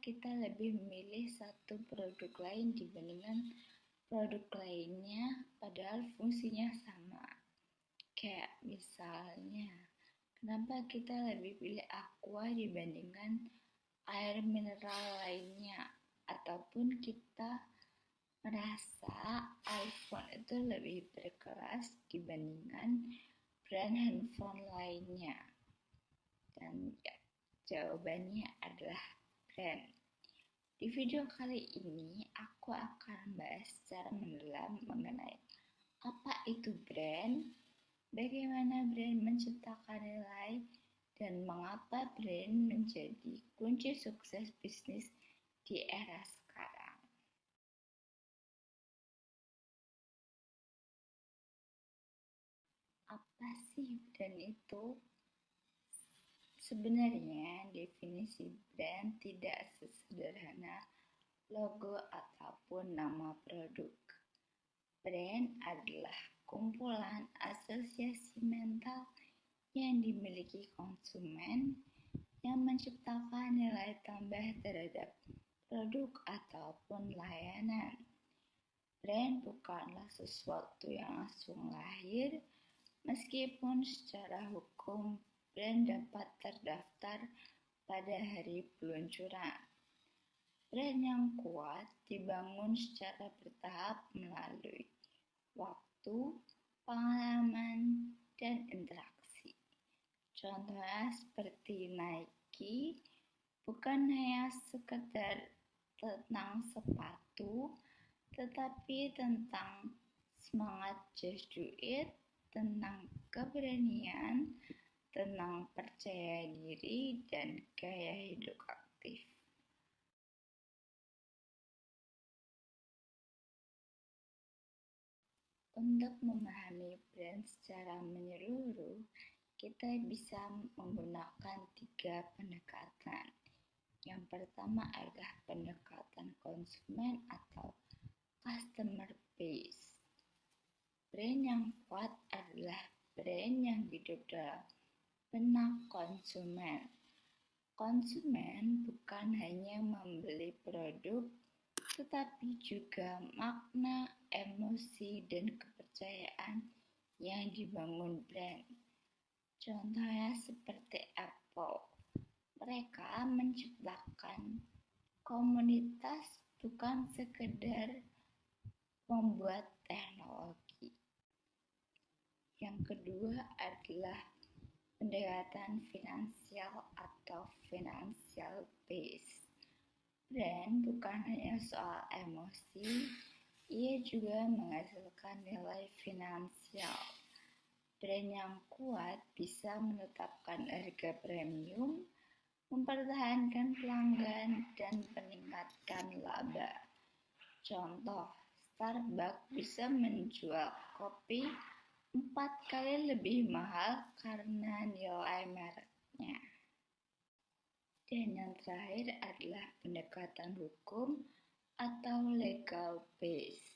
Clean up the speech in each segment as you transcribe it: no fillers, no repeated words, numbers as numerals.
kita lebih memilih satu produk lain dibandingkan produk lainnya padahal fungsinya sama? Kayak misalnya, kenapa kita lebih pilih Aqua dibandingkan air mineral lainnya? Ataupun kita merasa iPhone itu lebih berkelas dibandingkan brand handphone lainnya. Dan jawabannya adalah brand. Di video kali ini, aku akan bahas secara mendalam mengenai apa itu brand, bagaimana brand menciptakan nilai, dan mengapa brand menjadi kunci sukses bisnis di era sekarang. Apa sih brand itu? Sebenarnya definisi brand tidak sesederhana logo ataupun nama produk. Brand adalah kumpulan asosiasi mental yang dimiliki konsumen yang menciptakan nilai tambah terhadap produk ataupun layanan. Brand bukanlah sesuatu yang langsung lahir, meskipun secara hukum brand dapat terdaftar pada hari peluncuran. Brand yang kuat dibangun secara bertahap melalui waktu, pengalaman, dan interaksi. Contohnya seperti Nike, bukan hanya sekedar tentang sepatu, tetapi tentang semangat just do it, tentang keberanian, tentang percaya diri, dan gaya hidup aktif. Untuk memahami brand secara menyeluruh, kita bisa menggunakan 3 pendekatan. Yang pertama adalah pendekatan konsumen atau customer base. Brand yang kuat adalah brand yang hidup dalam benak konsumen. Konsumen bukan hanya membeli produk, tetapi juga makna, emosi, dan kepercayaan yang dibangun brand. Contohnya seperti Apple. Mereka menciptakan komunitas bukan sekedar membuat teknologi. Yang kedua adalah pendekatan finansial atau financial base. Brand bukan hanya soal emosi, ia juga menghasilkan nilai finansial. Brand yang kuat bisa menetapkan harga premium, mempertahankan pelanggan, dan meningkatkan laba. Contoh, Starbucks bisa menjual kopi 4 kali lebih mahal karena nilai mereknya. Dan yang terakhir adalah pendekatan hukum atau legal base.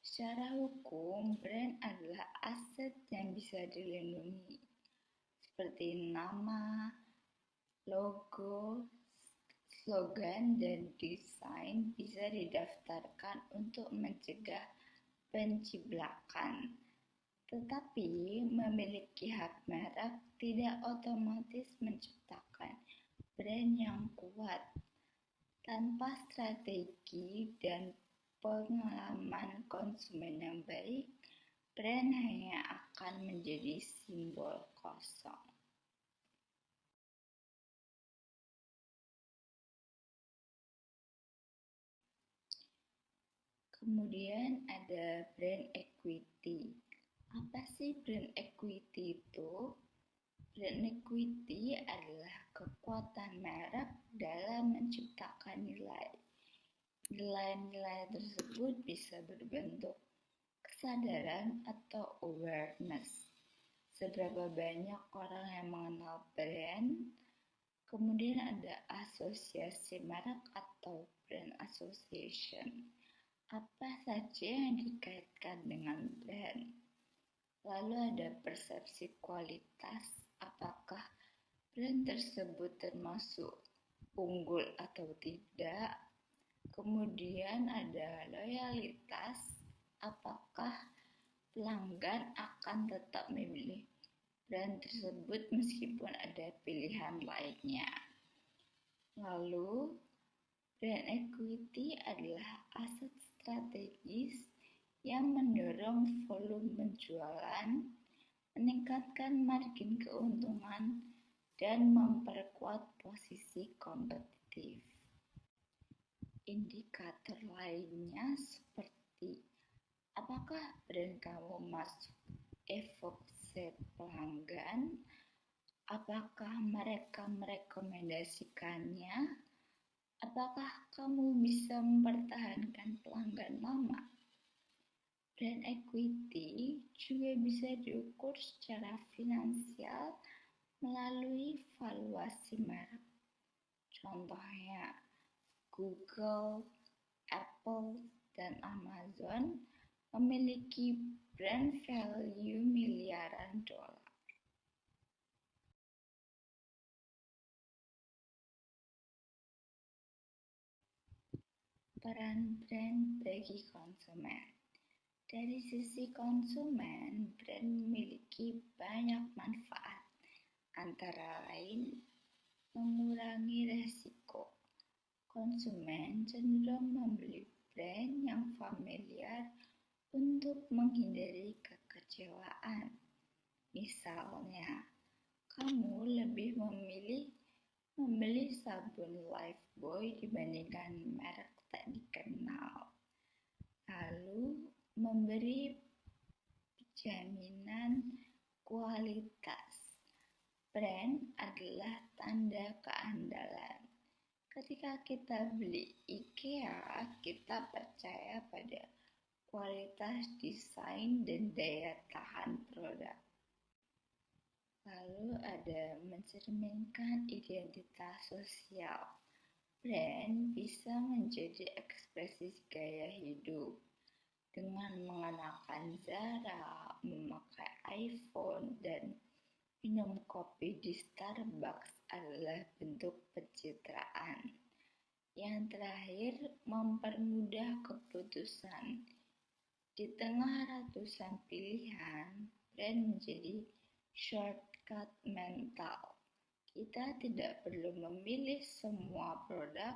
Secara hukum, brand adalah aset yang bisa dilindungi, seperti nama, logo, slogan, dan desain bisa didaftarkan untuk mencegah penciblakan. Tetapi memiliki hak merek tidak otomatis menciptakan brand yang kuat. Tanpa strategi dan pengalaman konsumen yang baik, brand hanya akan menjadi simbol kosong. Kemudian ada brand equity. Apa sih brand equity itu? Brand equity adalah kekuatan merek dalam menciptakan nilai. Nilai-nilai tersebut bisa berbentuk kesadaran atau awareness. Seberapa banyak orang yang mengenal brand? Kemudian ada asosiasi merek atau brand association. Apa saja yang dikaitkan dengan brand? Lalu ada persepsi kualitas, apakah brand tersebut termasuk unggul atau tidak. Kemudian ada loyalitas, apakah pelanggan akan tetap memilih brand tersebut meskipun ada pilihan lainnya. Lalu, brand equity adalah aset strategis yang mendorong volume penjualan, meningkatkan margin keuntungan, dan memperkuat posisi kompetitif. Indikator lainnya seperti apakah brand kamu masuk evokasi pelanggan, apakah mereka merekomendasikannya, apakah kamu bisa mempertahankan pelanggan lama. Brand equity juga bisa diukur secara finansial melalui valuasi merek. Contohnya, Google, Apple, dan Amazon memiliki brand value miliaran dolar. Peran brand bagi konsumen. Dari sisi konsumen, brand memiliki banyak manfaat, antara lain mengurangi resiko. Konsumen cenderung membeli brand yang familiar untuk menghindari kekecewaan. Misalnya, kamu lebih memilih membeli sabun Lifebuoy dibandingkan merek tak dikenal. Lalu, memberi jaminan kualitas. Brand adalah tanda keandalan. Ketika kita beli IKEA, kita percaya pada kualitas desain dan daya tahan produk. Lalu ada mencerminkan identitas sosial. Brand bisa menjadi ekspresi gaya hidup. Dengan mengenakan Zara, memakai iPhone, dan minum kopi di Starbucks adalah bentuk pencitraan. Yang terakhir, mempermudah keputusan. Di tengah ratusan pilihan, brand menjadi shortcut mental. Kita tidak perlu memilih semua produk,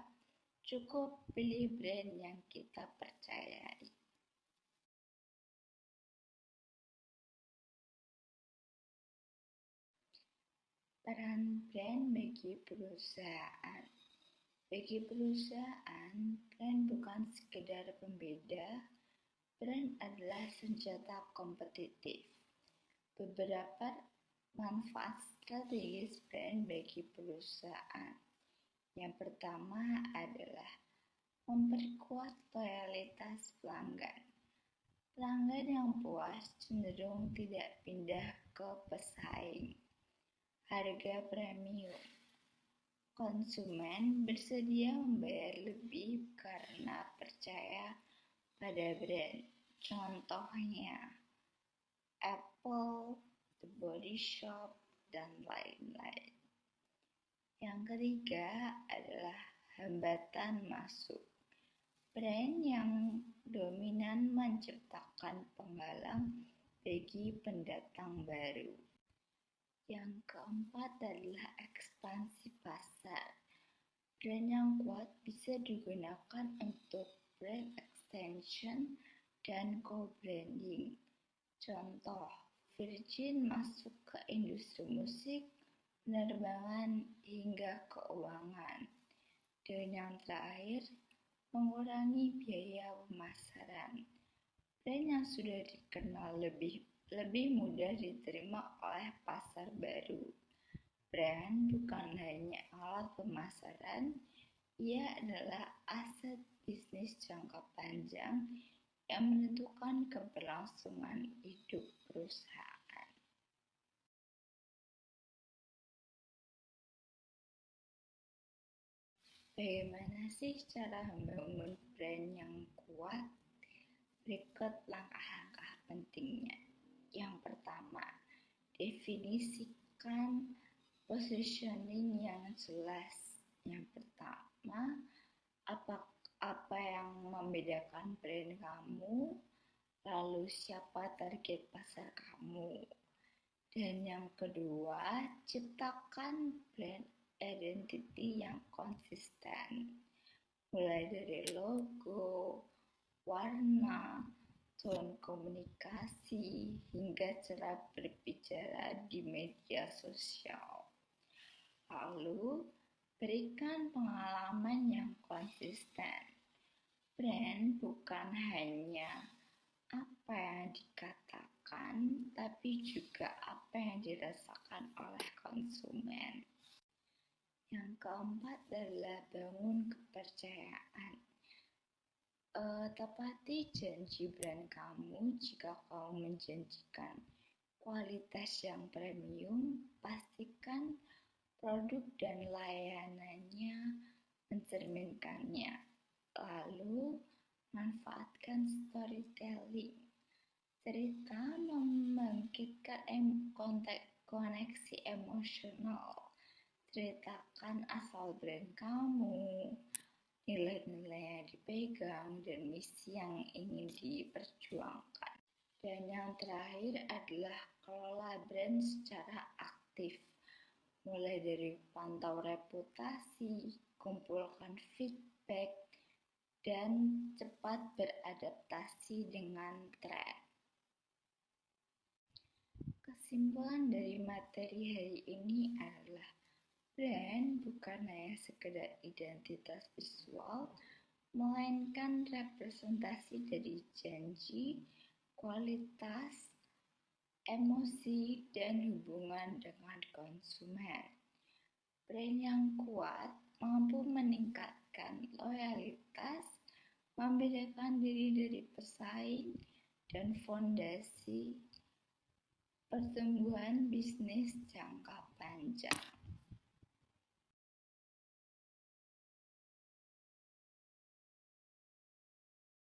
cukup pilih brand yang kita percayai. Peran brand bagi perusahaan. Bagi perusahaan, brand bukan sekedar pembeda, brand adalah senjata kompetitif. Beberapa manfaat strategis brand bagi perusahaan. Yang pertama adalah memperkuat loyalitas pelanggan. Pelanggan yang puas cenderung tidak pindah ke pesaing. Harga premium. Konsumen bersedia membayar lebih karena percaya pada brand. Contohnya, Apple, The Body Shop, dan lain-lain. Yang ketiga adalah hambatan masuk. Brand yang dominan menciptakan penghalang bagi pendatang baru. Yang keempat adalah ekspansi pasar. Brand yang kuat bisa digunakan untuk brand extension dan co-branding. Contoh, Virgin masuk ke industri musik, penerbangan, hingga keuangan. Dan yang terakhir, mengurangi biaya pemasaran. Brand yang sudah dikenal lebih mudah diterima oleh pasar baru. Brand bukan hanya alat pemasaran, ia adalah aset bisnis jangka panjang yang menentukan keberlangsungan hidup perusahaan. Bagaimana sih cara membangun brand yang kuat? Berikut langkah-langkah pentingnya. Yang pertama, definisikan positioning yang jelas. Yang pertama, apa yang membedakan brand kamu, lalu siapa target pasar kamu. Dan yang kedua, ciptakan brand identity yang konsisten. Mulai dari logo, warna, tone komunikasi, hingga cara berbicara di media sosial. Lalu, berikan pengalaman yang konsisten. Brand bukan hanya apa yang dikatakan, tapi juga apa yang dirasakan oleh konsumen. Yang keempat adalah bangun kepercayaan. Tepati janji brand kamu. Jika kamu menjanjikan kualitas yang premium, pastikan produk dan layanannya mencerminkannya. Lalu, manfaatkan storytelling. Cerita membangkitkan koneksi emosional. Ceritakan asal brand kamu, nilai-nilai yang dipegang, dan misi yang ingin diperjuangkan. Dan yang terakhir adalah kelola brand secara aktif. Mulai dari pantau reputasi, kumpulkan feedback, dan cepat beradaptasi dengan tren. Kesimpulan dari materi hari ini adalah brand bukan hanya sekedar identitas visual, melainkan representasi dari janji, kualitas, emosi, dan hubungan dengan konsumen. Brand yang kuat mampu meningkatkan loyalitas, membedakan diri dari pesaing, dan fondasi pertumbuhan bisnis jangka panjang.